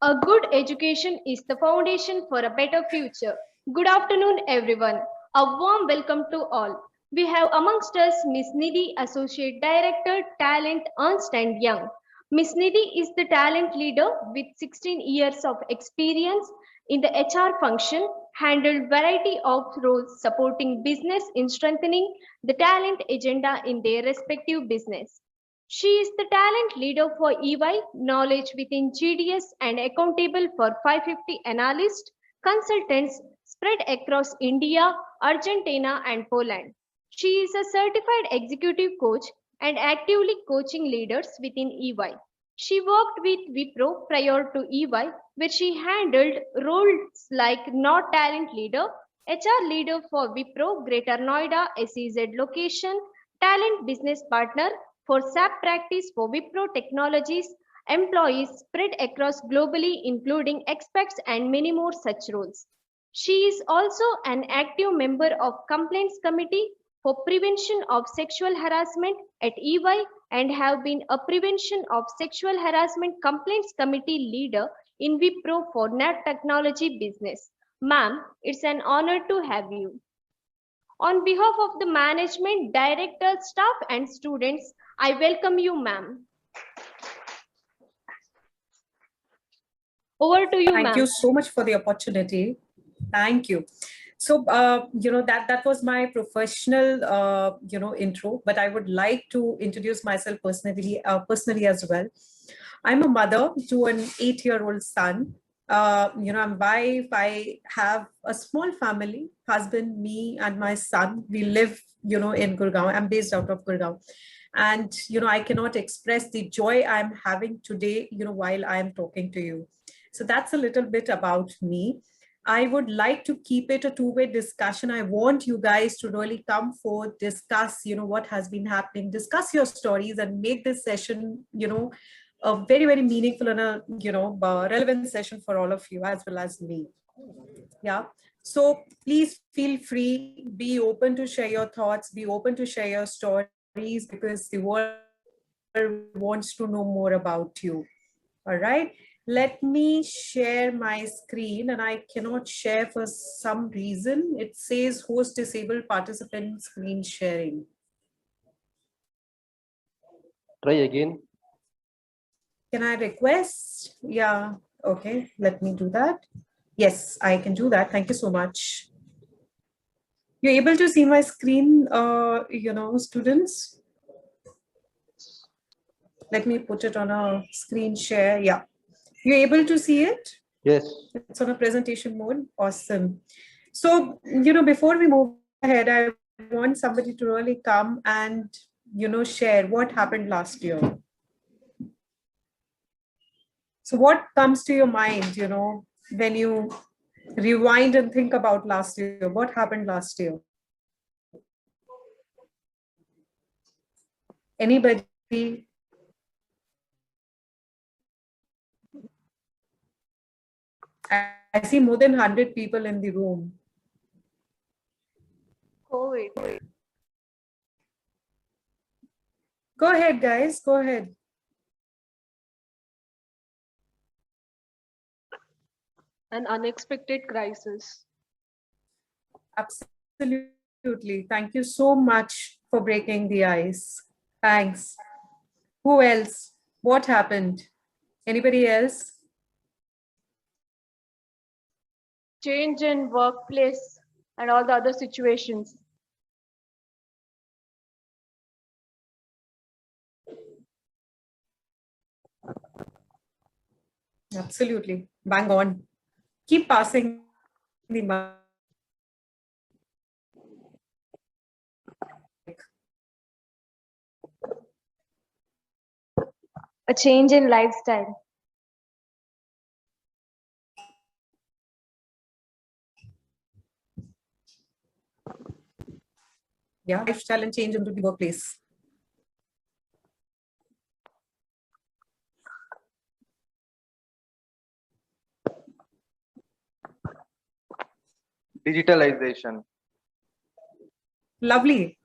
A good education is the foundation for a better future. Good afternoon, everyone. A warm welcome to all. We have amongst us Miss Nidhi, Associate Director, Talent, Ernst& Young. Miss Nidhi is the talent leader with 16 years of experience in the HR function, handled variety of roles supporting business in strengthening the talent agenda in their respective business. She is the talent leader for EY, knowledge within GDS and accountable for 550 analysts, consultants spread across India, Argentina and Poland. She is a certified executive coach and actively coaching leaders within EY. She worked with Wipro prior to EY, where she handled roles like not talent leader, HR leader for Wipro Greater Noida SEZ location, talent business partner for SAP practice for Wipro Technologies, employees spread across globally, including expats and many more such roles. She is also an active member of Complaints Committee for Prevention of Sexual Harassment at EY and have been a Prevention of Sexual Harassment Complaints Committee leader in Wipro for Net Technology Business. Ma'am, it's an honor to have you. On behalf of the management, director, staff and students, I welcome you, ma'am. Over to you, Thank ma'am. you so much for the opportunity. Thank you. So, that was my professional, intro, but I would like to introduce myself personally as well. I'm a mother to an 8-year-old son. I'm wife. I have a small family, husband, me and my son. We live, in Gurgaon. I'm based out of Gurgaon. And, I cannot express the joy I'm having today, while I'm talking to you. So that's a little bit about me. I would like to keep it a two-way discussion. I want you guys to really come forth, discuss, what has been happening, discuss your stories and make this session, a very, very meaningful and a, relevant session for all of you as well as me. Yeah. So please feel free, be open to share your thoughts, be open to share your stories because the world wants to know more about you. All right. Let me share my screen and I cannot share for some reason. It says host disabled participant screen sharing. Try again. Can I request? Yeah. Okay. Let me do that. Yes, I can do that. Thank you so much. You're able to see my screen, students? Let me put it on a screen share. Yeah. You're able to see it? Yes. It's on a presentation mode. Awesome. So, before we move ahead, I want somebody to really come and, share what happened last year. So what comes to your mind, when you rewind and think about last year? What happened last year? Anybody? I see more than 100 people in the room. COVID. Go ahead, guys. Go ahead. An unexpected crisis. Absolutely. Thank you so much for breaking the ice. Thanks. Who else? What happened? Anybody else? Change in workplace and all the other situations. Absolutely. Bang on. Keep passing the mic. A change in lifestyle. Yeah, lifestyle and change into the workplace. Digitalization. Lovely.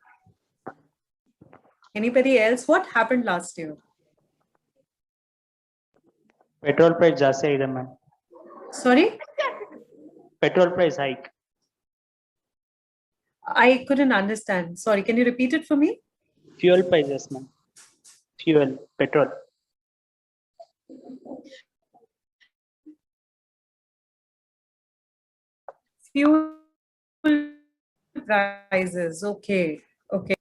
Anybody else? What happened last year? Petrol price ಜಾಸ್ತಿ ಇದೆ ma'am. Sorry, Petrol price hike. I couldn't understand. Sorry, can you repeat it for me? Fuel prices ma'am. Fuel, petrol. Fuel prices. Okay. Okay.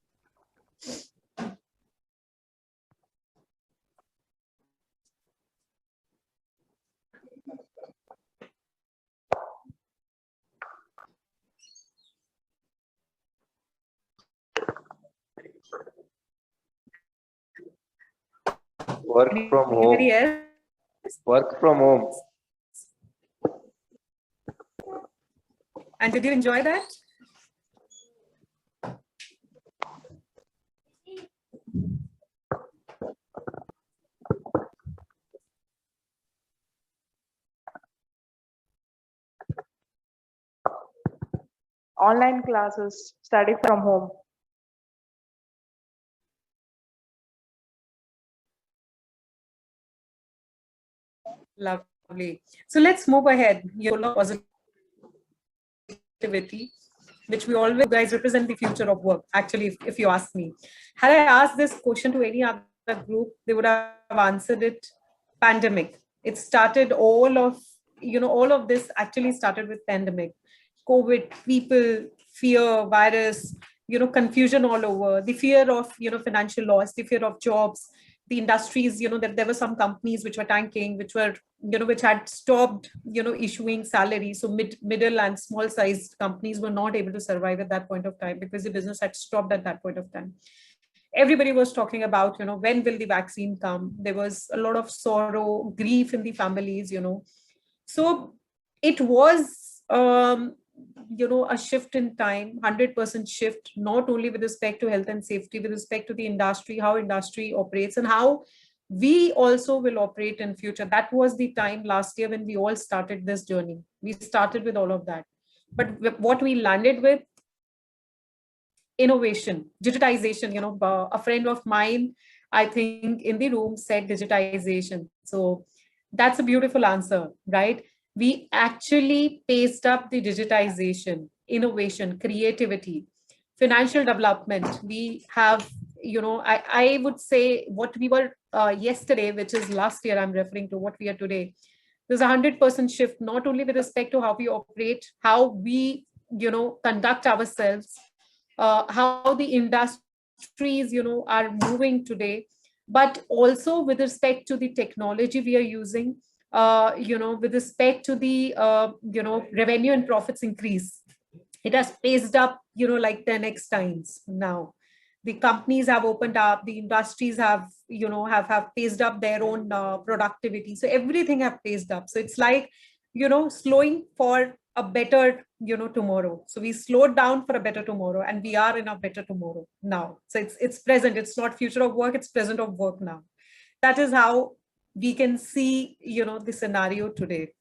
Work from home. Anybody else? Work from home. And did you enjoy that? Online classes, study from home. Lovely. So let's move ahead. Your positivity, which we always guys represent the future of work. Actually, if you ask me, had I asked this question to any other group, they would have answered it. Pandemic. It started all of this actually started with pandemic, COVID, people, fear, virus, confusion all over, the fear of financial loss, the fear of jobs, the industries, that there were some companies which were tanking, which were which had stopped issuing salaries. So middle and small sized companies were not able to survive at that point of time because the business had stopped at that point of time. Everybody was talking about when will the vaccine come. There was a lot of sorrow, grief in the families. So it was a shift in time, 100% shift, not only with respect to health and safety, with respect to the industry, how industry operates and how we also will operate in future. That was the time last year when we all started this journey. We started with all of that. But what we landed with, innovation, digitization. A friend of mine, I think in the room, said digitization. So that's a beautiful answer, right? We actually paced up the digitization, innovation, creativity, financial development. We have, I would say what we were yesterday, which is last year, I'm referring to what we are today. There's 100% shift, not only with respect to how we operate, how we, conduct ourselves, how the industries, are moving today, but also with respect to the technology we are using, with respect to the, revenue and profits increase. It has paced up, like 10x times now. The companies have opened up, the industries have, have paced up their own productivity. So everything have paced up. So it's like, slowing for a better, tomorrow. So we slowed down for a better tomorrow, and we are in a better tomorrow now. So it's present. It's not future of work. It's present of work now. That is how we can see, the scenario today.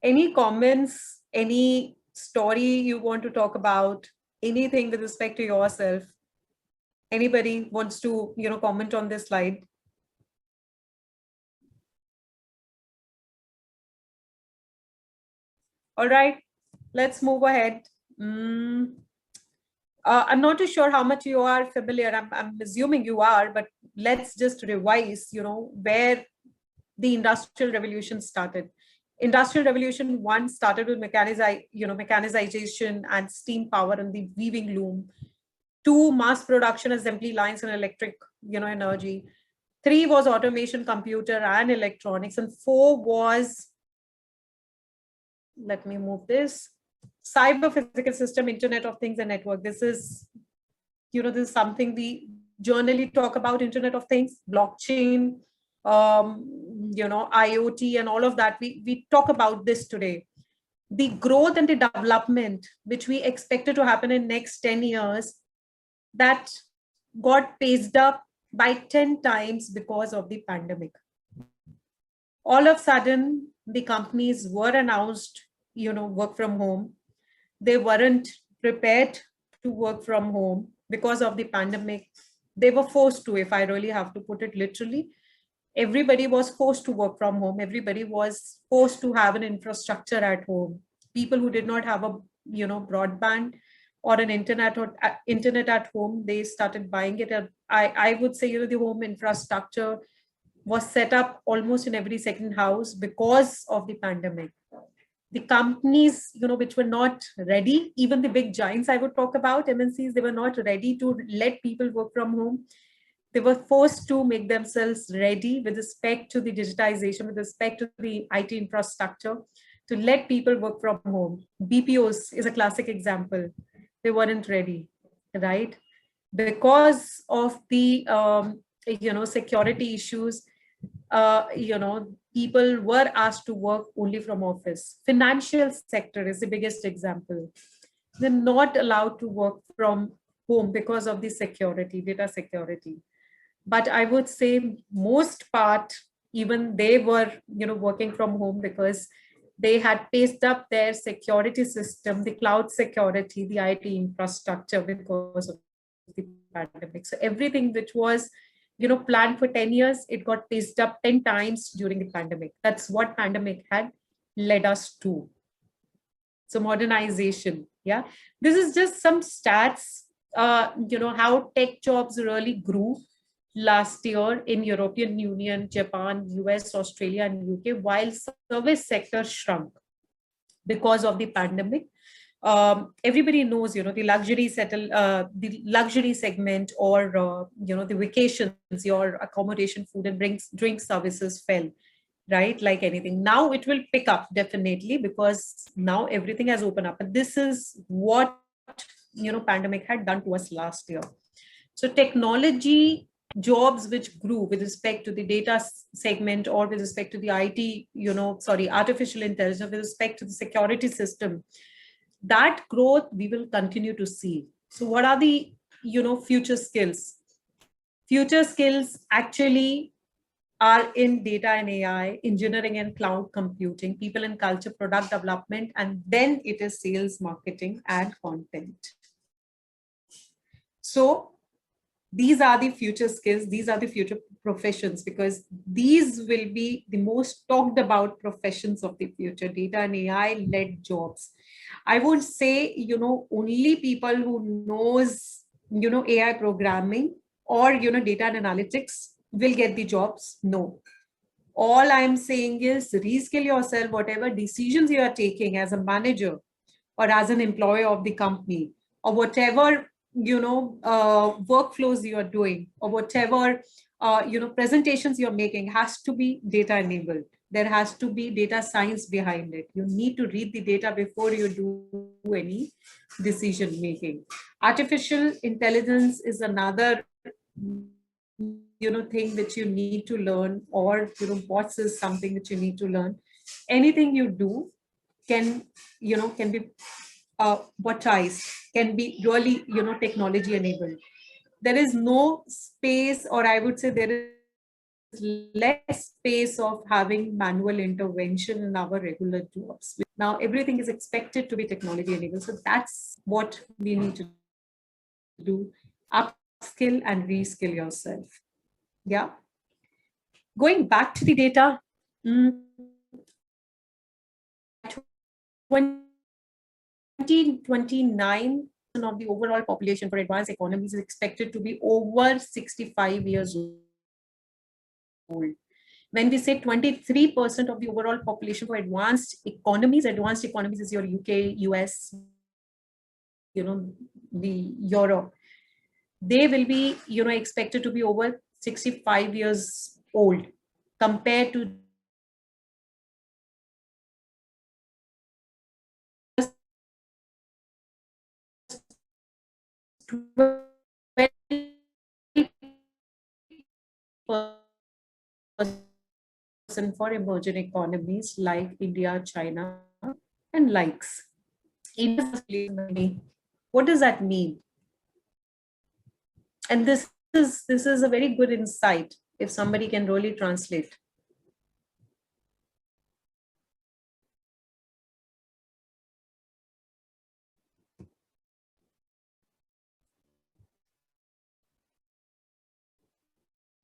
Any comments, any story you want to talk about, anything with respect to yourself? Anybody wants to, comment on this slide? All right, let's move ahead. I'm not too sure how much you are familiar. I'm assuming you are, but let's just revise, where the Industrial Revolution started. Industrial Revolution 1 started with mechanization and steam power and the weaving loom. 2, mass production, assembly lines and electric, energy. 3 was automation, computer and electronics. And 4 was, let me move this, cyber physical system, Internet of Things and network. This is, this is something we generally talk about, Internet of Things, blockchain, IoT and all of that. We talk about this today. The growth and the development, which we expected to happen in next 10 years, that got paced up by 10 times because of the pandemic. All of a sudden, the companies were announced, work from home. They weren't prepared to work from home because of the pandemic. They were forced to, if I really have to put it literally. Everybody was forced to work from home. Everybody was forced to have an infrastructure at home. People who did not have a broadband or an internet at home, they started buying it. I would say the home infrastructure was set up almost in every second house because of the pandemic. The companies which were not ready, even the big giants I would talk about, MNCs, they were not ready to let people work from home. They were forced to make themselves ready with respect to the digitization, with respect to the IT infrastructure, to let people work from home. BPOs is a classic example. They weren't ready, right? Because of the security issues, people were asked to work only from office. Financial sector is the biggest example. They're not allowed to work from home because of the security, data security. But I would say most part, even they were working from home because they had paced up their security system, the cloud security, the IT infrastructure because of the pandemic. So everything which was planned for 10 years, it got paced up 10 times during the pandemic. That's what pandemic had led us to. So modernization, yeah. This is just some stats, how tech jobs really grew last year in European Union, Japan, US, Australia, and UK, while service sector shrunk because of the pandemic. Everybody knows, the luxury segment, or the vacations, your accommodation, food, and drink services fell, right? Like anything. Now it will pick up definitely because now everything has opened up. But this is what pandemic had done to us last year. So technology jobs which grew with respect to the data segment, or with respect to the artificial intelligence, with respect to the security system, that growth we will continue to see. So what are the future skills? Future skills actually are in data and AI, engineering and cloud computing, people and culture, product development, and then it is sales, marketing, and content. So these are the future skills, these are the future professions, because these will be the most talked about professions of the future, data and AI led jobs. I would say, only people who knows, AI programming or, data and analytics will get the jobs. No. All I'm saying is reskill yourself, whatever decisions you are taking as a manager or as an employee of the company, or whatever workflows you are doing, or whatever presentations you're making, has to be data enabled. There has to be data science behind it. You need to read the data before you do any decision making. Artificial intelligence is another thing which you need to learn, or bots is something which you need to learn. Anything you do can be botized, can be really technology enabled. There is no space, or I would say there is less space of having manual intervention in our regular jobs. Now everything is expected to be technology enabled. So that's what we need to do: upskill and reskill yourself. Yeah. Going back to the data, 2029 of the overall population for advanced economies is expected to be over 65 years old. When we say 23% of the overall population for advanced economies is your UK, US, the Europe, they will be, expected to be over 65 years old, compared to for emerging economies like India, China, and likes. What does that mean? And this is a very good insight if somebody can really translate.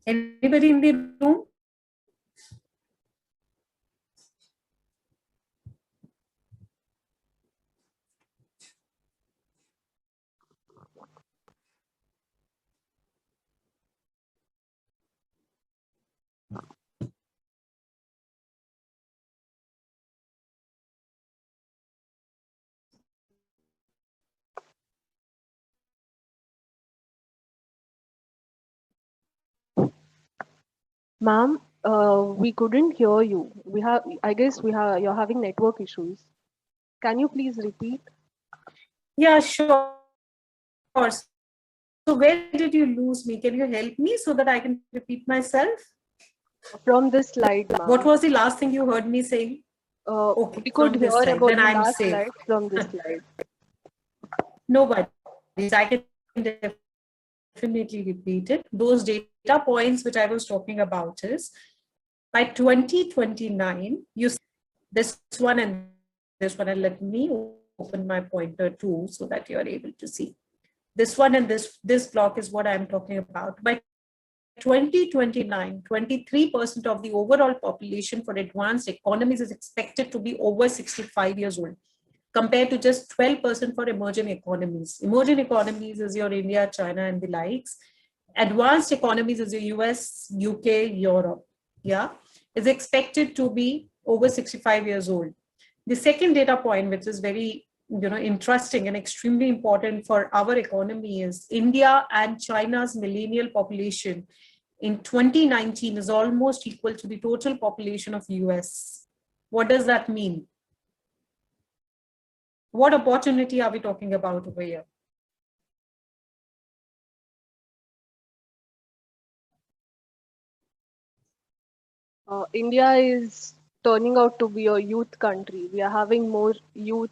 Anybody in the room? Ma'am, we couldn't hear you. I guess you're having network issues. Can you please repeat? Yeah, sure. So where did you lose me? Can you help me so that I can repeat myself? From this slide, What was ma'am. the last thing you heard me saying? Okay, We from could this hear side, then about the I'm last safe. slide from this slide. No worries, I can definitely repeat it. Those data points which I was talking about is by 2029, you this one and this one, and let me open my pointer too so that you're able to see. This one and this block is what I'm talking about. By 2029, 23% of the overall population for advanced economies is expected to be over 65 years old, compared to just 12% for emerging economies. Emerging economies is your India, China, and the likes. Advanced economies is your US, UK, Europe. Yeah, is expected to be over 65 years old. The second data point, which is very interesting and extremely important for our economy, is India and China's millennial population in 2019 is almost equal to the total population of US. What does that mean? What opportunity are we talking about over here? India is turning out to be a youth country. We are having more youth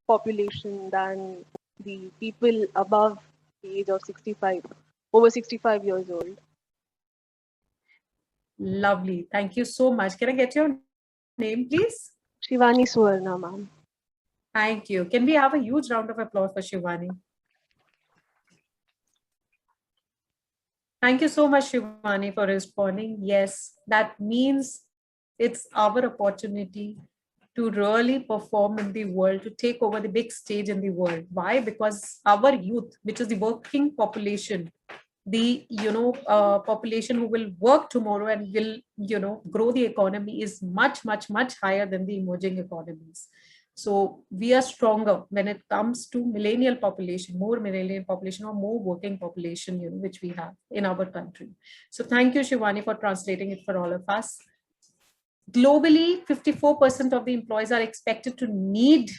population than the people above the age of 65, over 65 years old. Lovely. Thank you so much. Can I get your name, please? Shivani Suvarna, ma'am. Thank you. Can we have a huge round of applause for Shivani? Thank you so much, Shivani, for responding. Yes, that means it's our opportunity to really perform in the world, to take over the big stage in the world. Why? Because our youth, which is the working population, the population who will work tomorrow and will grow the economy, is much higher than the emerging economies. So we are stronger when it comes to millennial population, more millennial population or more working population, which we have in our country. So thank you, Shivani, for translating it for all of us. Globally, 54% of the employees are expected to need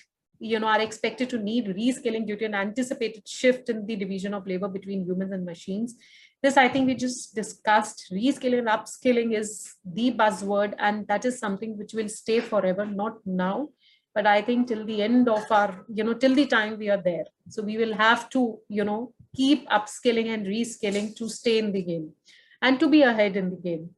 reskilling due to an anticipated shift in the division of labor between humans and machines. This, I think we just discussed. Reskilling and upskilling is the buzzword, and that is something which will stay forever, not now, but I think till the end of our, till the time we are there. So we will have to, keep upskilling and reskilling to stay in the game and to be ahead in the game.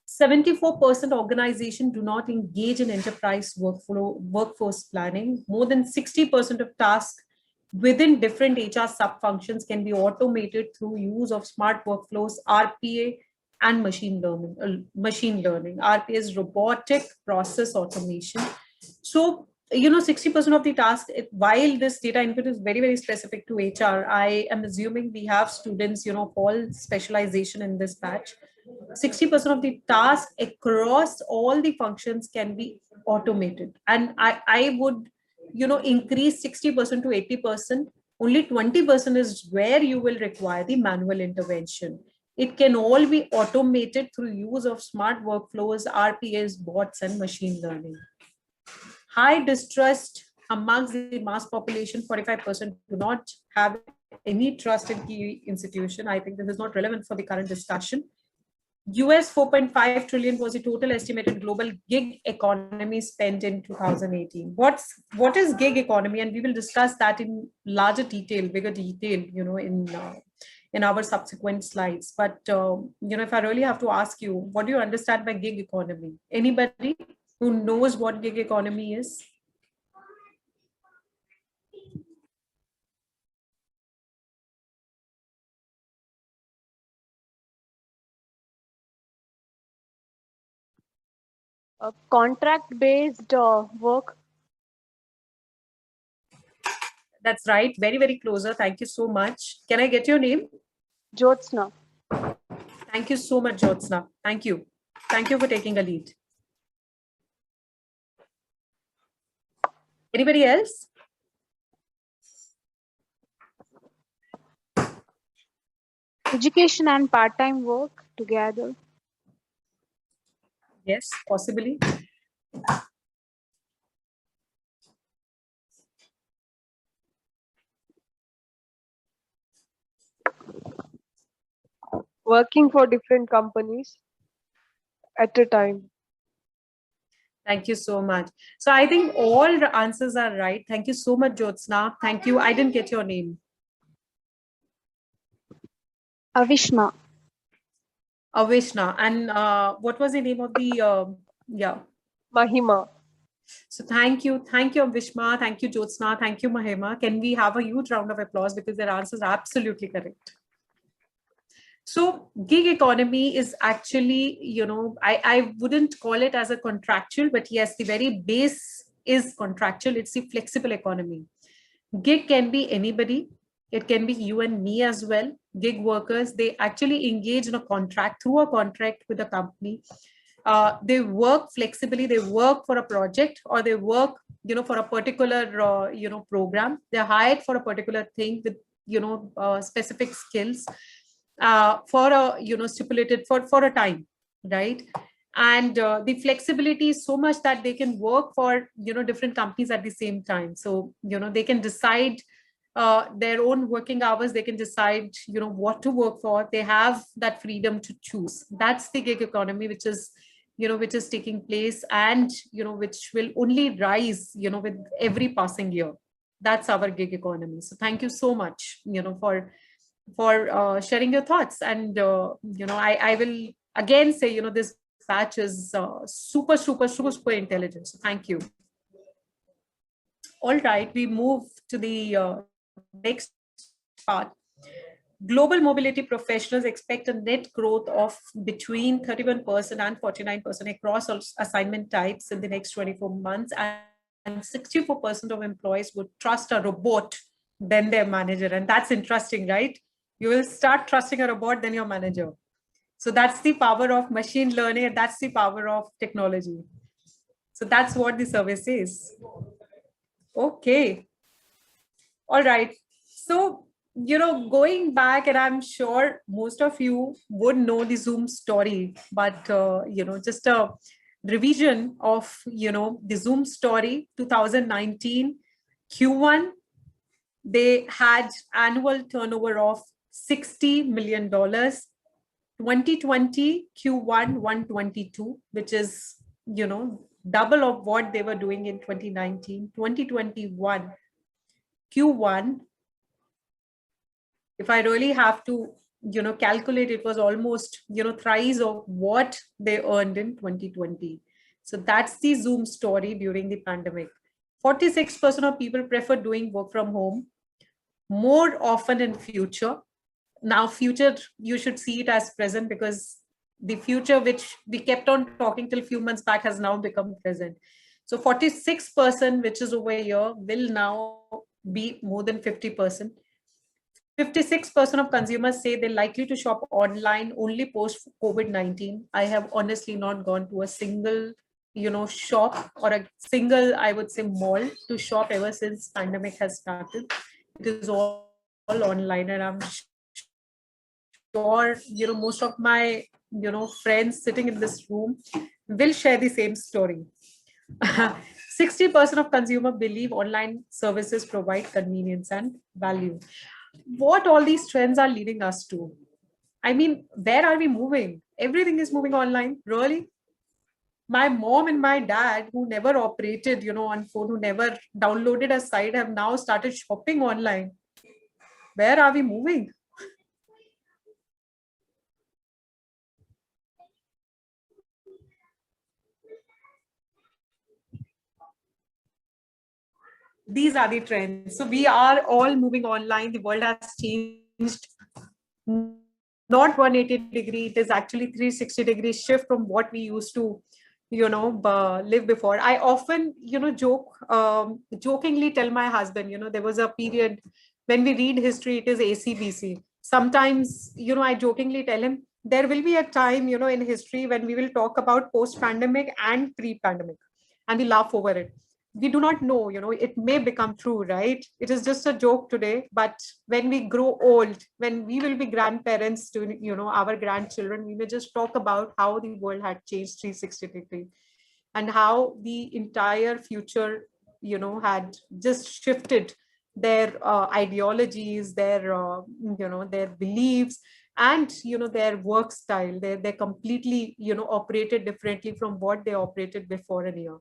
74% organization do not engage in enterprise workforce planning. More than 60% of tasks within different HR sub-functions can be automated through use of smart workflows, RPA, and machine learning. RPA is robotic process automation. So, 60% of the tasks, while this data input is very specific to HR, I am assuming we have students, all specialization in this batch. 60% of the tasks across all the functions can be automated. And I would, increase 60% to 80%. Only 20% is where you will require the manual intervention. It can all be automated through use of smart workflows, RPAs, bots, and machine learning. High distrust amongst the mass population, 45% do not have any trust in key institution. I think this is not relevant for the current discussion. US 4.5 trillion was the total estimated global gig economy spent in 2018. What is gig economy? And we will discuss that in bigger detail, in our subsequent slides. But, if I really have to ask you, what do you understand by gig economy? Anybody who knows what gig economy is? Contract-based work. That's right. Very closer. Thank you so much. Can I get your name? Jyotsna. Thank you so much, Jyotsna. Thank you. Thank you for taking a lead. Anybody else? Education and part-time work together. Yes, possibly. Working for different companies at a time. Thank you so much. So I think all the answers are right. Thank you so much, Jyotsna. Thank you. I didn't get your name. Avishma. Avishna. And what was the name of the, yeah. Mahima. So thank you. Thank you, Avishma. Thank you, Jyotsna. Thank you, Mahima. Can we have a huge round of applause because their answers are absolutely correct. So gig economy is actually, I wouldn't call it as a contractual, but yes, the very base is contractual. It's the flexible economy. Gig can be anybody. It can be you and me as well. Gig workers, they actually engage in a contract through a contract with a company. They work flexibly. They work for a project or they work, for a particular, program. They're hired for a particular thing with, specific skills for a, stipulated for a time, right? And the flexibility is so much that they can work for, different companies at the same time. So, they can decide their own working hours. They can decide, what to work for. They have that freedom to choose. That's the gig economy, which is, which is taking place and, which will only rise, with every passing year. That's our gig economy. So thank you so much, for sharing your thoughts. And, I will again say, this batch is super, super, super, super intelligent. So thank you. All right, we move to the next part. Global mobility professionals expect a net growth of between 31% and 49% across all assignment types in the next 24 months. And 64% of employees would trust a robot than their manager. And that's interesting, right? You will start trusting a robot than your manager. So that's the power of machine learning, and that's the power of technology. So that's what the survey says. Okay. All right. So, going back, and I'm sure most of you would know the Zoom story, but, just a revision of, the Zoom story 2019 Q1, they had annual turnover of $60 million. 2020 Q1 122, which is, double of what they were doing in 2019. 2021 Q1, if I really have to, calculate, it was almost, thrice of what they earned in 2020. So that's the Zoom story during the pandemic. 46% of people prefer doing work from home more often in future. Now, future, you should see it as present because the future, which we kept on talking till few months back, has now become present. So 46%, which is over here, will now be more than 50%. 56% of consumers say they're likely to shop online only post COVID-19. I have honestly not gone to a single, shop or a single, I would say, mall to shop ever since pandemic has started. It is all online, and I'm sure, most of my, friends sitting in this room will share the same story. 60% of consumers believe online services provide convenience and value. What all these trends are leading us to? I mean, where are we moving? Everything is moving online. Really? My mom and my dad, who never operated, on phone, who never downloaded a site, have now started shopping online. Where are we moving? These are the trends. So we are all moving online. The world has changed. Not 180 degree, it is actually 360 degree shift from what we used to, live before. I often, jokingly tell my husband, there was a period when we read history, it is ACBC. Sometimes, I jokingly tell him, there will be a time, in history when we will talk about post-pandemic and pre-pandemic, and we laugh over it. we do not know, it may become true, right? It is just a joke today, but when we grow old, when we will be grandparents to, our grandchildren, we may just talk about how the world had changed 360 degrees and how the entire future, had just shifted their ideologies, their beliefs, and their work style. They completely operated differently from what they operated before a year.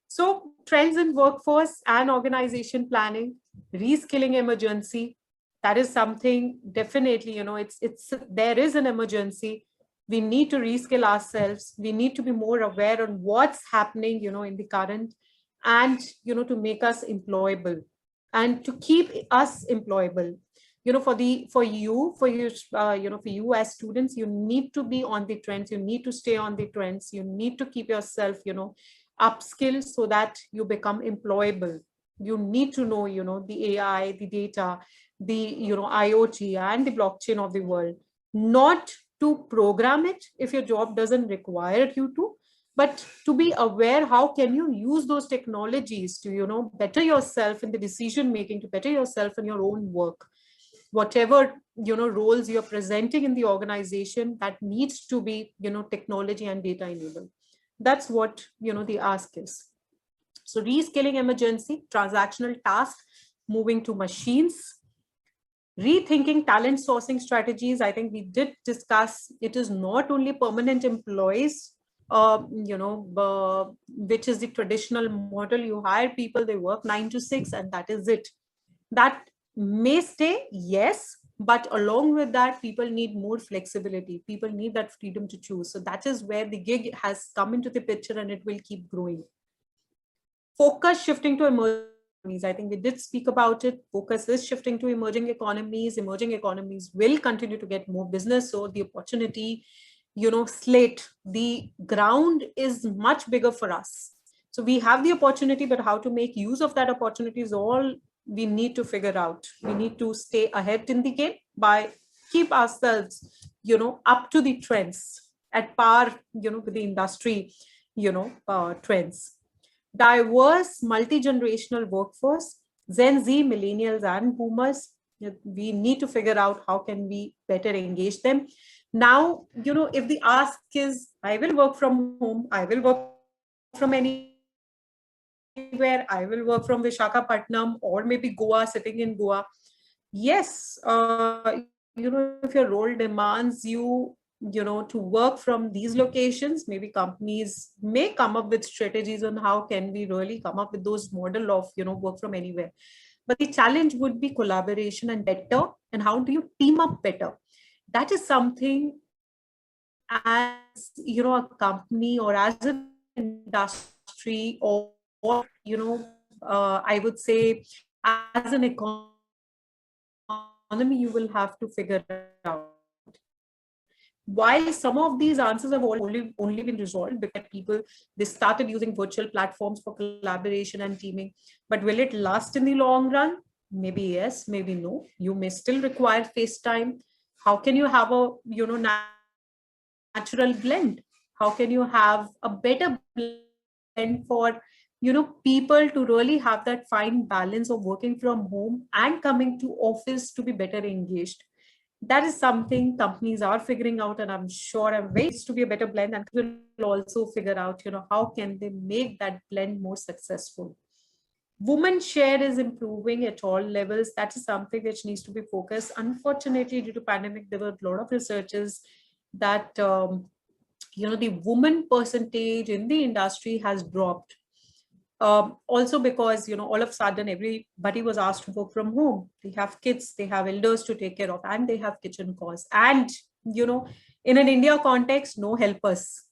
So trends in workforce and organization planning, reskilling emergency, that is something definitely, there is an emergency. We need to reskill ourselves. We need to be more aware on what's happening, in the current, and, to make us employable and to keep us employable. For you as students, you need to be on the trends. You need to stay on the trends. You need to keep yourself, upskill so that you become employable. You need to know, the AI, the data, the, IoT and the blockchain of the world, not to program it if your job doesn't require you to, but to be aware how can you use those technologies to, better yourself in the decision making, to better yourself in your own work. Whatever, roles you're presenting in the organization, that needs to be, technology and data enabled. That's what, the ask is. So reskilling emergency, transactional task, moving to machines, rethinking talent sourcing strategies. I think we did discuss, it is not only permanent employees, which is the traditional model. You hire people, they work 9 to 6, and that is it. That may stay, yes, but along with that, people need more flexibility. People need that freedom to choose. So that is where the gig has come into the picture, and it will keep growing. Focus shifting to emerging economies. I think we did speak about it. Focus is shifting to emerging economies. Emerging economies will continue to get more business. So the opportunity, slate, the ground is much bigger for us. So we have the opportunity, but how to make use of that opportunity is all we need to figure out. We need to stay ahead in the game by keep ourselves, up to the trends, at par, with the industry, trends. Diverse, multi-generational workforce, Gen Z, millennials, and boomers. We need to figure out how can we better engage them. Now, if the ask is, I will work from home, I will work from anywhere, I will work from Visakhapatnam or maybe Goa, sitting in Goa. Yes, if your role demands you, to work from these locations, maybe companies may come up with strategies on how can we really come up with those model of, work from anywhere. But the challenge would be collaboration and better, and how do you team up better? That is something as, a company or as an industry or I would say as an economy, you will have to figure out. While some of these answers have only been resolved because people, they started using virtual platforms for collaboration and teaming, but will it last in the long run? Maybe yes, maybe no. You may still require FaceTime. How can you have a, natural blend? How can you have a better blend for, people to really have that fine balance of working from home and coming to office to be better engaged? That is something companies are figuring out, and I'm sure ways to be a better blend, and will also figure out, how can they make that blend more successful. Women share is improving at all levels. That is something which needs to be focused. Unfortunately, due to pandemic, there were a lot of researchers that, the woman percentage in the industry has dropped. Also because, all of a sudden, everybody was asked to work from home. They have kids, they have elders to take care of, and they have kitchen costs. And, in an India context, no helpers.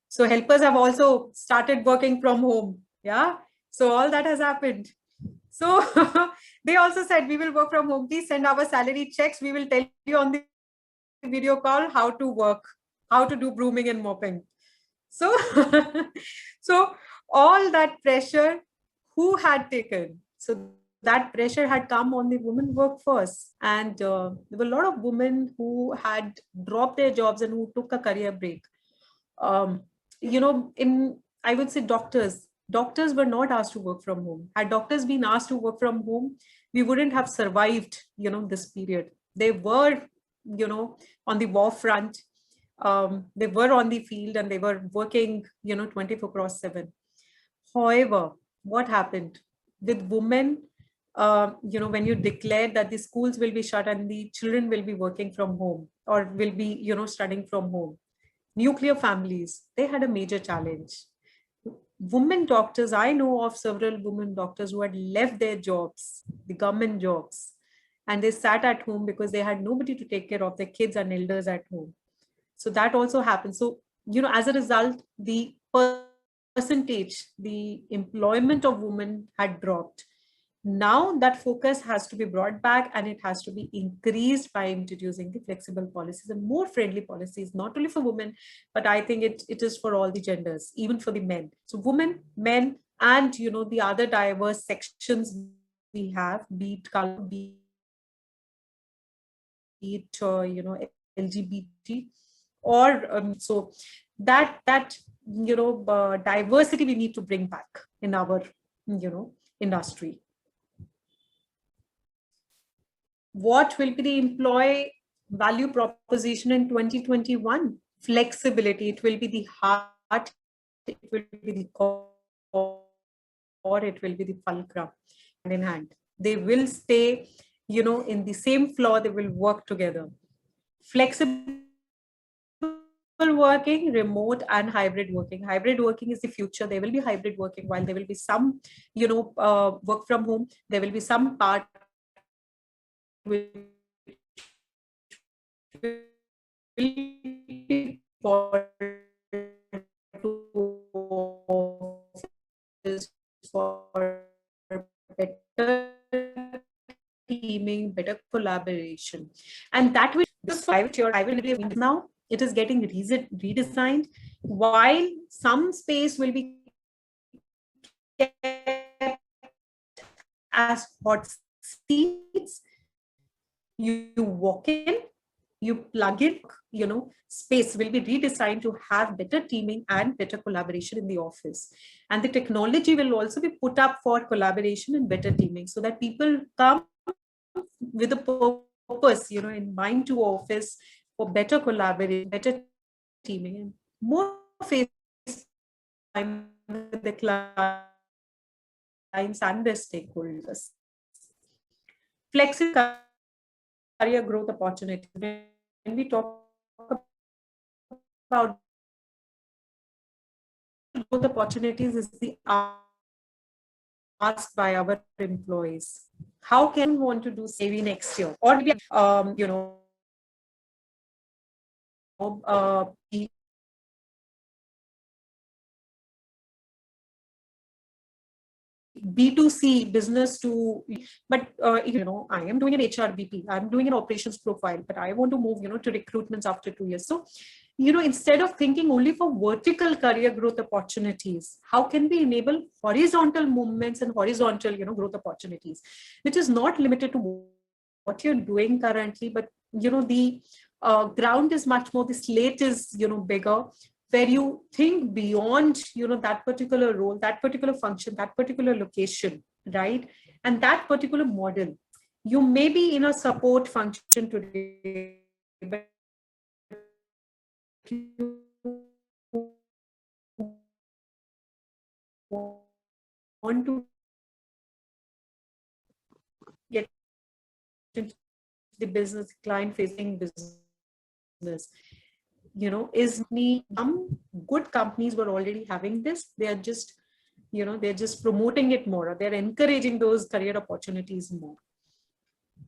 So helpers have also started working from home. Yeah. So all that has happened. So they also said, we will work from home. Please send our salary checks. We will tell you on the video call how to work, how to do brooming and mopping. So, so all that pressure, who had taken? So that pressure had come on the women workforce. And there were a lot of women who had dropped their jobs and who took a career break. I would say doctors, Doctors were not asked to work from home. Had doctors been asked to work from home, we wouldn't have survived, this period. They were, on the war front. They were on the field and they were working, 24/7. However, what happened with women? When you declared that the schools will be shut and the children will be working from home or will be, studying from home, nuclear families, they had a major challenge. Women doctors, I know of several women doctors who had left their jobs, the government jobs, and they sat at home because they had nobody to take care of their kids and elders at home. So that also happened. So, as a result, the percentage, the employment of women had dropped. Now that focus has to be brought back and it has to be increased by introducing the flexible policies and more friendly policies, not only for women, but I think it is for all the genders, even for the men. So women, men, and the other diverse sections we have, be it color, be it LGBT, or so that diversity we need to bring back in our industry. What will be the employee value proposition in 2021? Flexibility. It will be the heart, it will be the core, or it will be the fulcrum, hand in hand. They will stay, in the same floor, they will work together. Flexible working, remote and hybrid working. Hybrid working is the future. There will be hybrid working, while there will be some, work from home. There will be some part for better teaming, better collaboration, and that will now it is getting redesigned. While some space will be kept as hot seats, you walk in, you plug in, space will be redesigned to have better teaming and better collaboration in the office. And the technology will also be put up for collaboration and better teaming, so that people come with a purpose, in mind to office for better collaboration, better teaming, and more face time with the clients and the stakeholders. Flexible career growth opportunity. When we talk about growth opportunities, is the asked by our employees. How can we want to do maybe next year, or maybe B2C business to, but I am doing an HRBP, I'm doing an operations profile, but I want to move, to recruitments after 2 years. So, instead of thinking only for vertical career growth opportunities, how can we enable horizontal movements and horizontal, growth opportunities, which is not limited to what you're doing currently, but, the ground is much more, the slate is, bigger, where you think beyond, that particular role, that particular function, that particular location, right? And that particular model. You may be in a support function today, but you want to get into the business, client-facing business. Is me, some good companies were already having this. They are just, they're just promoting it more, or they're encouraging those career opportunities more.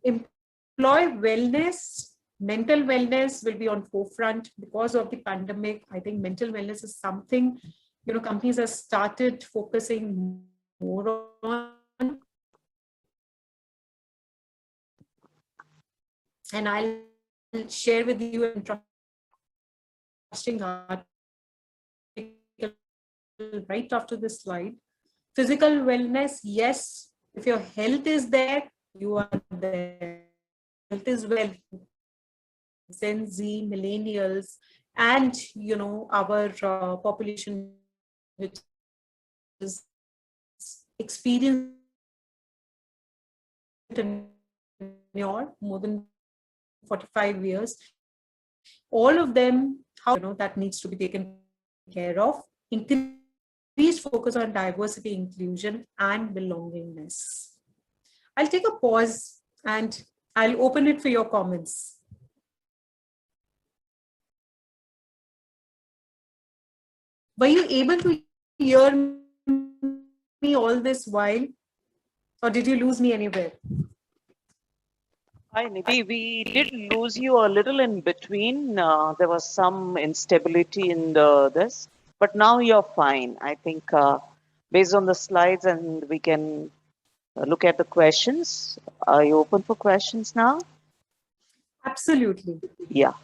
Employee wellness, mental wellness will be on forefront because of the pandemic. I think mental wellness is something, companies have started focusing more on. And I'll share with you an interesting article right after this slide. Physical wellness, yes, if your health is there, you are there. Health is well. Gen Z, millennials, and our population, which is experience tenure, more than 45 years. All of them, how that needs to be taken care of. Increased focus on diversity, inclusion, and belongingness. I'll take a pause and I'll open it for your comments. Were you able to hear me all this while, or did you lose me anywhere? Hi, Nidhi. We did lose you a little in between. There was some instability in this, but now you're fine. I think based on the slides, and we can look at the questions. Are you open for questions now? Absolutely. Yeah.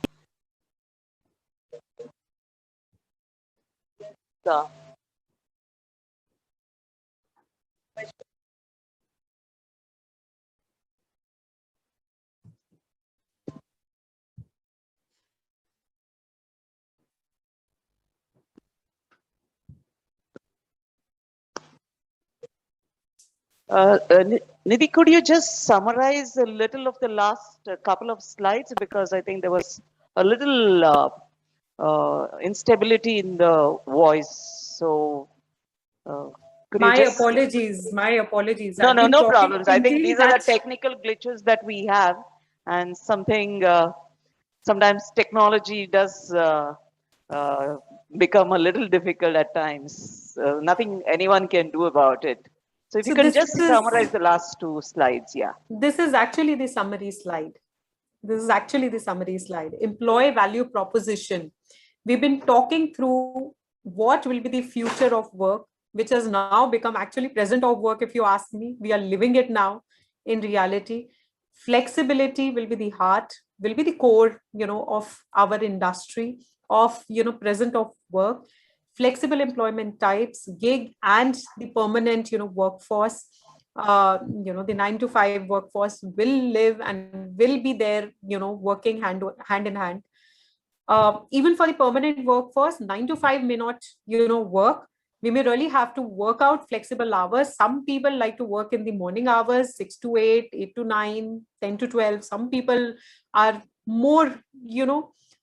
Nidhi, could you just summarize a little of the last couple of slides, because I think there was a little instability in the voice. So could you My just... apologies. My apologies. No, I've no, been no talking, problems. I think thinking these are the that technical glitches that we have, and something sometimes technology does become a little difficult at times. Nothing anyone can do about it. So if you So can this just is summarize the last two slides, yeah. this is actually the summary slide. This is actually the summary slide. Employee value proposition. We've been talking through what will be the future of work, which has now become actually present of work. If you ask me, we are living it now in reality. Flexibility will be the heart, will be the core, of our industry, of, present of work. Flexible employment types, gig and the permanent, workforce. The 9 to 5 workforce will live and will be there, working hand in hand. Even for the permanent workforce, 9 to 5 may not, work. We may really have to work out flexible hours. Some people like to work in the morning hours, 6 to 8, 8 to 9, 10 to 12. Some people are more,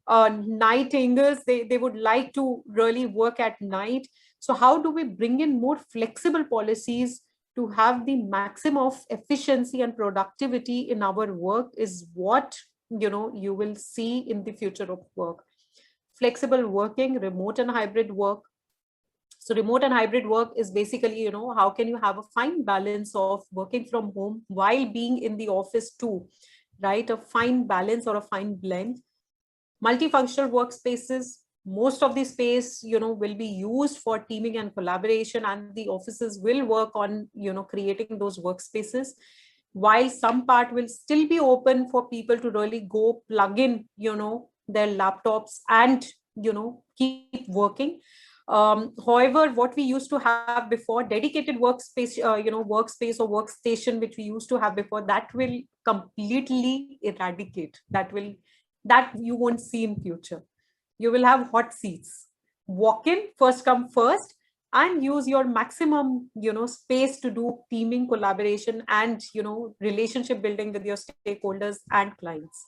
night angles. They would like to really work at night. So how do we bring in more flexible policies to have the maximum of efficiency and productivity in our work is what you will see in the future of work. Flexible working, remote and hybrid work. So remote and hybrid work is basically, how can you have a fine balance of working from home while being in the office too, right? A fine balance or a fine blend. Multifunctional workspaces, most of the space, will be used for teaming and collaboration, and the offices will work on, creating those workspaces, while some part will still be open for people to really go plug in, their laptops and, keep working. However, what we used to have before, dedicated workspace, workspace or workstation, which we used to have before, that will completely eradicate. That you won't see in future. You will have hot seats. Walk in, first come first, and use your maximum, space to do teaming, collaboration, and, relationship building with your stakeholders and clients.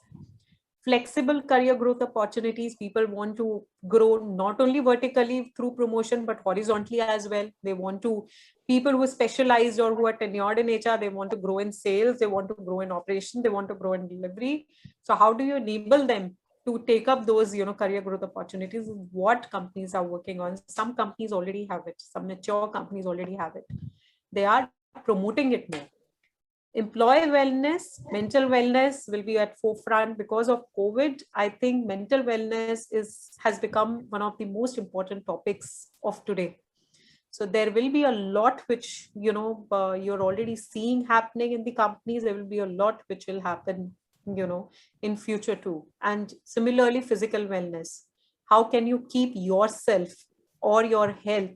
Flexible career growth opportunities. People want to grow not only vertically through promotion, but horizontally as well. They want to, people who are specialized or who are tenured in HR, they want to grow in sales, they want to grow in operation, they want to grow in delivery. So how do you enable them to take up those, career growth opportunities? What companies are working on? Some companies already have it. Some mature companies already have it. They are promoting it more. Employee wellness, mental wellness will be at forefront. Because of COVID, I think mental wellness has become one of the most important topics of today. So there will be a lot which, you're already seeing happening in the companies. There will be a lot which will happen, in future too. And similarly, physical wellness. How can you keep yourself or your health,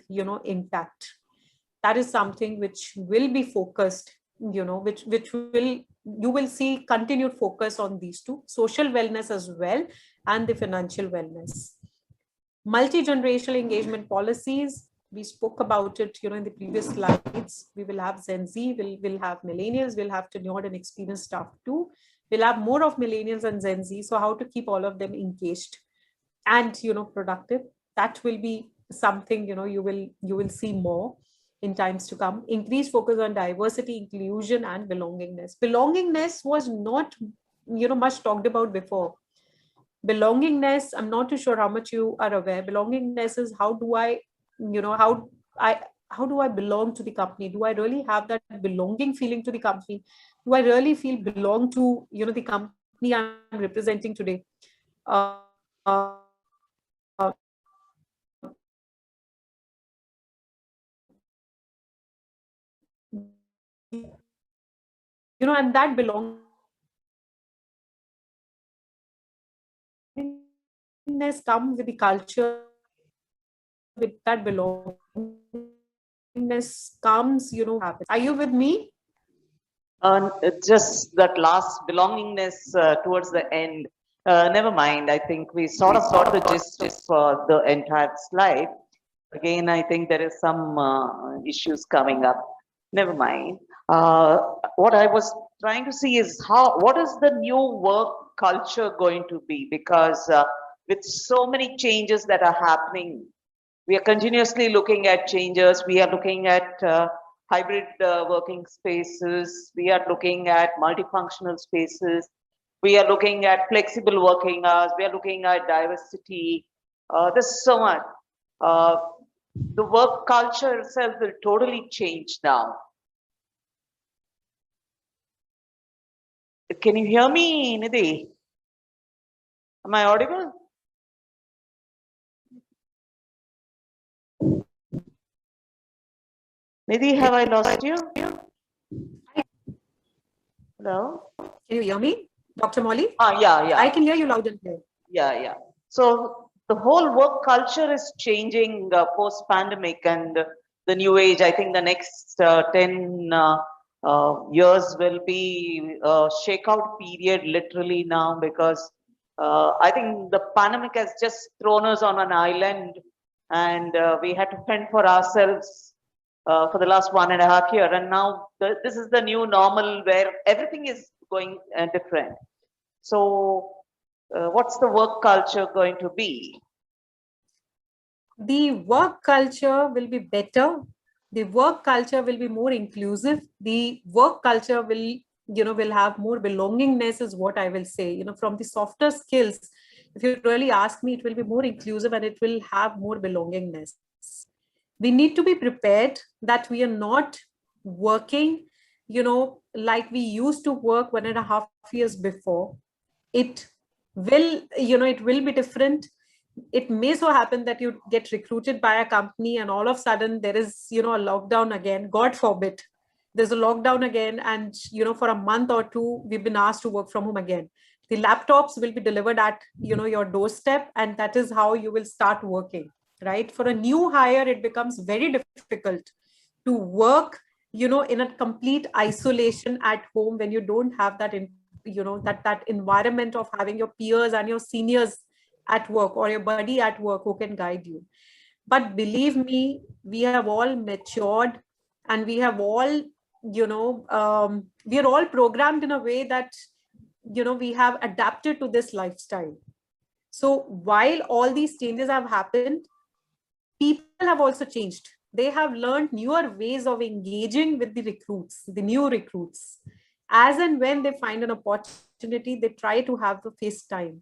intact? That is something which will be focused, which will, you will see continued focus on these two: social wellness as well, and the financial wellness. Multi-generational engagement policies. We spoke about it, in the previous slides. We will have Gen Z, we'll have millennials, we'll have tenured and experienced staff too. We'll have more of millennials and Gen Z. So how to keep all of them engaged and, productive. That will be something, you will see more in times to come. Increased focus on diversity, inclusion, and belongingness. Belongingness was not, much talked about before. Belongingness, I'm not too sure how much you are aware. Belongingness is how do I belong to the company? Do I really have that belonging feeling to the company? Do I really feel belong to, the company I'm representing today? Uh, and that belongingness comes with the culture, with that belongingness comes, happens. Are you with me? Just that last belongingness towards the end. Never mind. I think we sort of got the gist of the entire slide. Again, I think there is some issues coming up. Never mind. What I was trying to see is what is the new work culture going to be? Because with so many changes that are happening, we are continuously looking at changes. We are looking at hybrid working spaces. We are looking at multifunctional spaces. We are looking at flexible working hours. We are looking at diversity. There's so much. The work culture itself will totally change now. Can you hear me, Nidhi? Am I audible? Nidhi, have I lost you? Hello? Can you hear me, Dr. Molly? Yeah. I can hear you loud and clear. Yeah. So the whole work culture is changing post-pandemic and the new age. I think the next 10 years will be a shakeout period literally now, because I think the pandemic has just thrown us on an island, and we had to fend for ourselves for the last 1.5 years. And now this is the new normal where everything is going different. So what's the work culture going to be? The work culture will be better. The work culture will be more inclusive. The work culture will have more belongingness, is what I will say. From the softer skills, if you really ask me, it will be more inclusive and it will have more belongingness. We need to be prepared that we are not working, like we used to work 1.5 years before. It will be different. It may so happen that you get recruited by a company and all of a sudden there is, a lockdown again. God forbid, there's a lockdown again, and, for a month or two, we've been asked to work from home again. The laptops will be delivered at, your doorstep, and that is how you will start working, right? For a new hire, it becomes very difficult to work, in a complete isolation at home when you don't have that, that environment of having your peers and your seniors at work or your buddy at work who can guide you. But believe me, we have all matured, and we have all, we are all programmed in a way that, we have adapted to this lifestyle. So while all these changes have happened, people have also changed. They have learned newer ways of engaging with the recruits, the new recruits. As and when they find an opportunity, they try to have the FaceTime.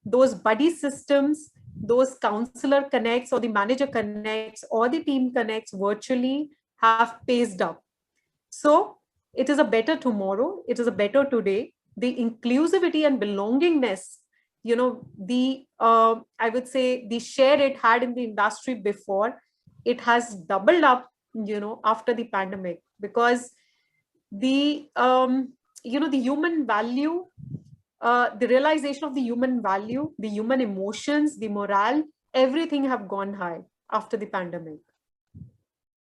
Those buddy systems, those counselor connects or the manager connects or the team connects virtually have paced up. So it is a better tomorrow. It is a better today. The inclusivity and belongingness, I would say the share it had in the industry before, it has doubled up, after the pandemic, because the, the human value, the realization of the human value, the human emotions, the morale, everything have gone high after the pandemic.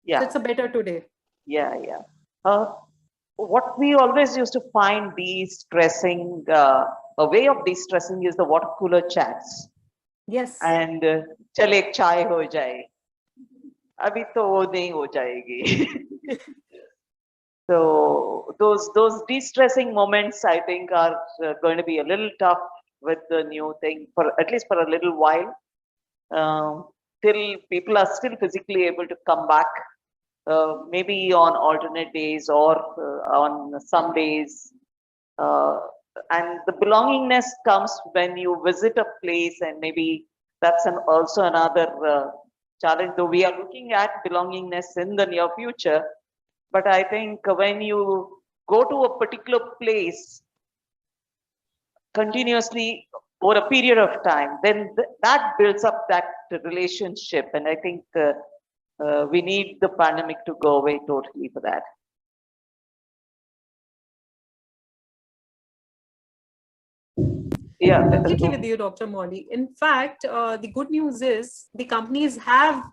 Yeah. So it's a better today. Yeah. What we always used to find de-stressing, a way of de-stressing is the water cooler chats. Yes. And chale ek chai ho jaye. अभी तो वो नहीं हो जाएगी. So those de-stressing moments, I think, are going to be a little tough with the new thing for at least for a little while, till people are still physically able to come back, maybe on alternate days or on some days. And the belongingness comes when you visit a place, and maybe that's also another challenge. Though we are looking at belongingness in the near future, but I think when you go to a particular place continuously over a period of time, then that builds up that relationship. And I think we need the pandemic to go away totally for that. Yeah. Completely with you, Dr. Molly. In fact, the good news is the companies have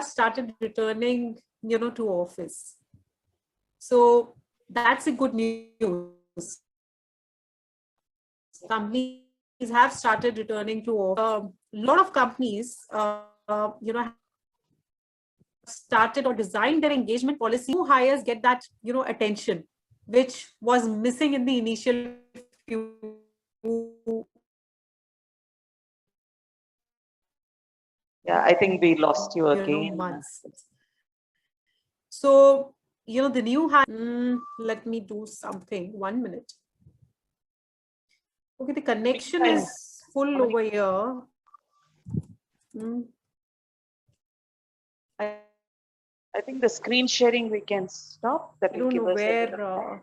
started returning, to office. So that's a good news. Companies have started returning to office. A lot of companies, started or designed their engagement policy. New hires get that, attention, which was missing in the initial few. Yeah, I think we lost you again. Months. So, the new hire, let me do something. 1 minute. Okay, the connection is full over here. I think the screen sharing we can stop. That I will don't give know us a bit of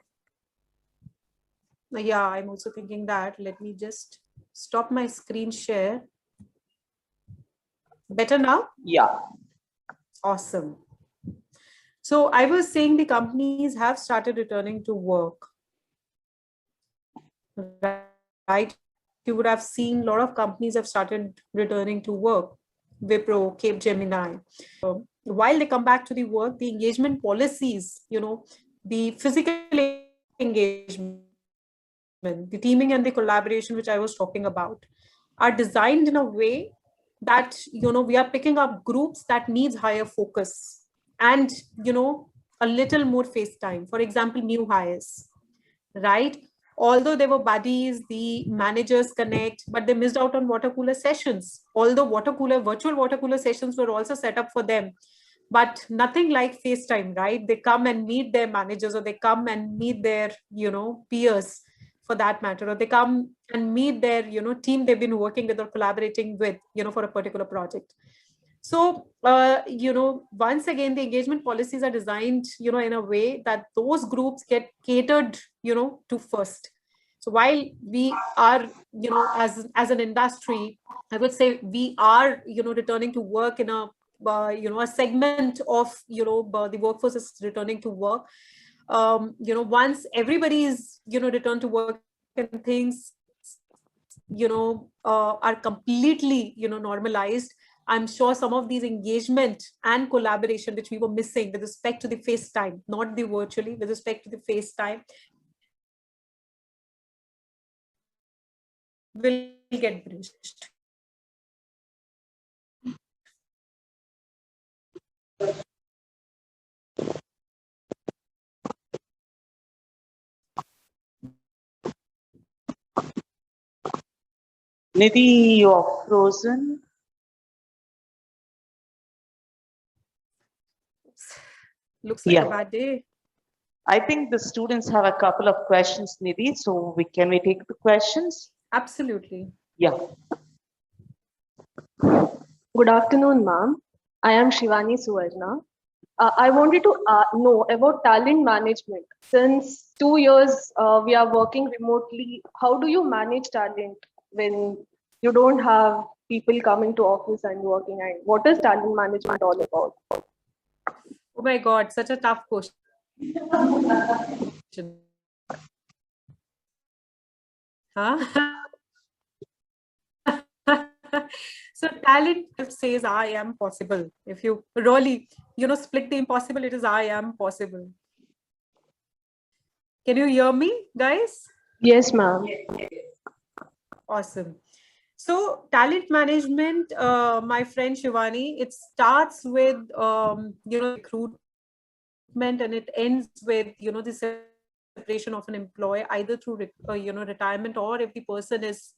where. Yeah, I'm also thinking that. Let me just stop my screen share. Better now? Yeah. Awesome. So I was saying the companies have started returning to work. Right? You would have seen a lot of companies have started returning to work. Wipro, Capgemini. While they come back to the work, the engagement policies, the physical engagement, the teaming and the collaboration, which I was talking about, are designed in a way that, we are picking up groups that needs higher focus and, a little more face time. For example, new hires, right? Although they were buddies, the managers connect, but they missed out on water cooler sessions. Although virtual water cooler sessions were also set up for them, but nothing like FaceTime, right? They come and meet their managers, or they come and meet their, peers for that matter, or they come and meet their, team they've been working with or collaborating with, for a particular project. So, once again, the engagement policies are designed, in a way that those groups get catered, to first. So while we are, as an industry, I would say we are, returning to work in a, a segment of, the workforce is returning to work. Once everybody is, returned to work and things, are completely, normalized, I'm sure some of these engagement and collaboration, which we were missing with respect to the FaceTime, not the virtually, with respect to the FaceTime, will get bridged. Nidhi, you're frozen. Looks like a bad day. I think the students have a couple of questions, Nidhi. So can we take the questions? Absolutely. Yeah. Good afternoon, ma'am. I am Shivani Suvarna. I wanted to know about talent management. Since 2 years, we are working remotely. How do you manage talent when you don't have people coming to office and working? And what is talent management all about? Oh my God, such a tough question. Huh? So talent says I am possible. If you really, split the impossible, it is I am possible. Can you hear me, guys? Yes, ma'am. Awesome. So talent management, my friend Shivani, it starts with recruitment, and it ends with the separation of an employee, either through retirement, or if the person is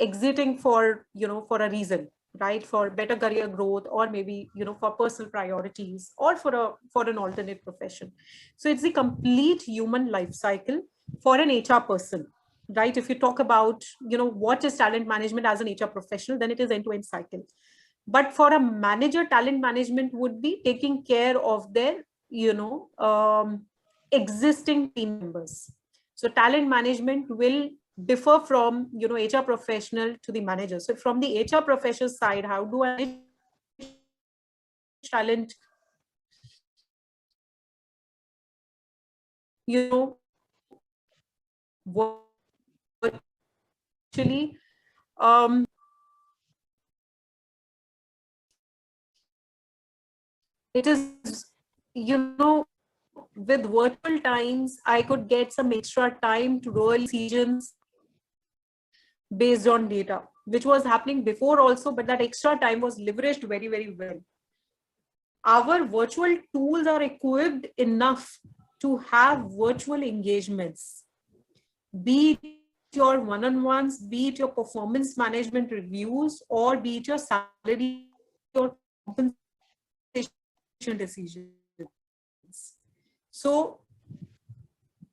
exiting for for a reason, right, for better career growth, or maybe for personal priorities, or for an alternate profession. So it's the complete human life cycle for an HR person, right? If you talk about what is talent management as an HR professional, then it is end-to-end cycle. But for a manager, talent management would be taking care of their existing team members. So talent management will differ from HR professional to the manager. So from the HR professional side, how do I manage talent virtually? It is with virtual times, I could get some extra time to roll decisions based on data, which was happening before also, but that extra time was leveraged very, very well. Our virtual tools are equipped enough to have virtual engagements, be it your one-on-ones, be it your performance management reviews, or be it your salary or compensation decisions. So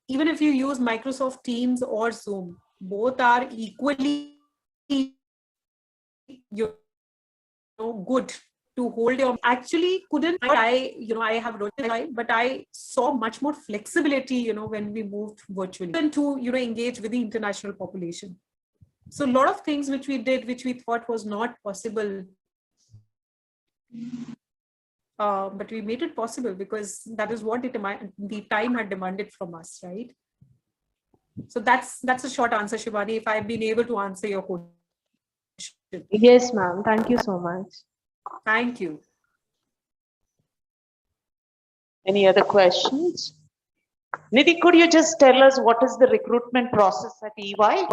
even if you use Microsoft Teams or Zoom, both are equally good to hold your. Actually couldn't I have wrote it, but I saw much more flexibility when we moved virtually, and to engage with the international population. So a lot of things which we did, which we thought was not possible, but we made it possible because that is what the time had demanded from us, right? So that's a short answer, Shivani, if I've been able to answer your question. Yes, ma'am. Thank you so much. Thank you. Any other questions? Nidhi, could you just tell us what is the recruitment process at EY?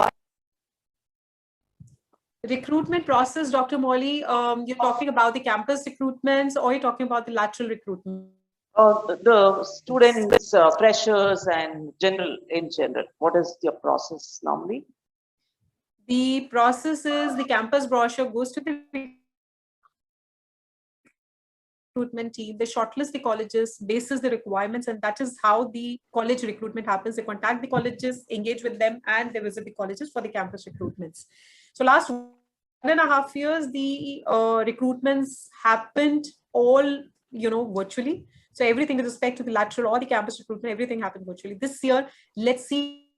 Recruitment process, Dr. Molly, you're talking about the campus recruitments, or you're talking about the lateral recruitment? The students, freshers, and in general, what is your process normally? The process is the campus brochure goes to the recruitment team. They shortlist the colleges, bases the requirements, and that is how the college recruitment happens. They contact the colleges, engage with them, and they visit the colleges for the campus recruitments. So last 1.5 years, the recruitments happened all virtually. So everything with respect to the lateral or the campus recruitment, everything happened virtually. This year, let's see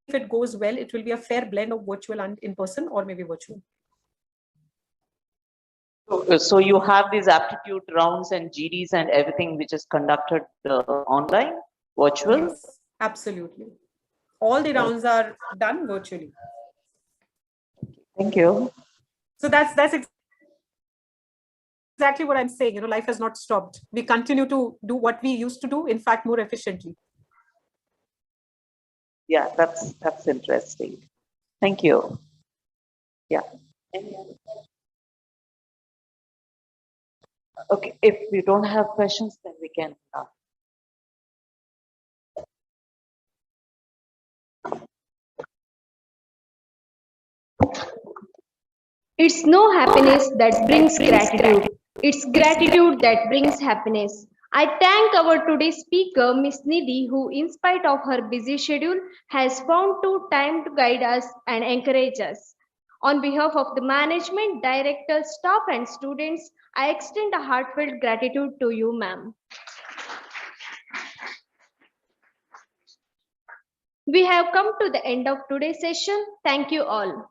if it goes well. It will be a fair blend of virtual and in person, or maybe virtual. So you have these aptitude rounds and GDs and everything which is conducted online, virtual? Yes, absolutely. All the rounds are done virtually. Thank you. So that's exactly what I'm saying. Life has not stopped. We continue to do what we used to do, in fact, more efficiently. Yeah, that's interesting. Thank you. Yeah. Any other questions? Okay, if we don't have questions, then we can. It's no happiness that brings gratitude. It's gratitude that brings happiness. I thank our today's speaker, Miss Nidhi, who, in spite of her busy schedule, has found time to guide us and encourage us. On behalf of the management, directors, staff, and students, I extend a heartfelt gratitude to you, ma'am. We have come to the end of today's session. Thank you all.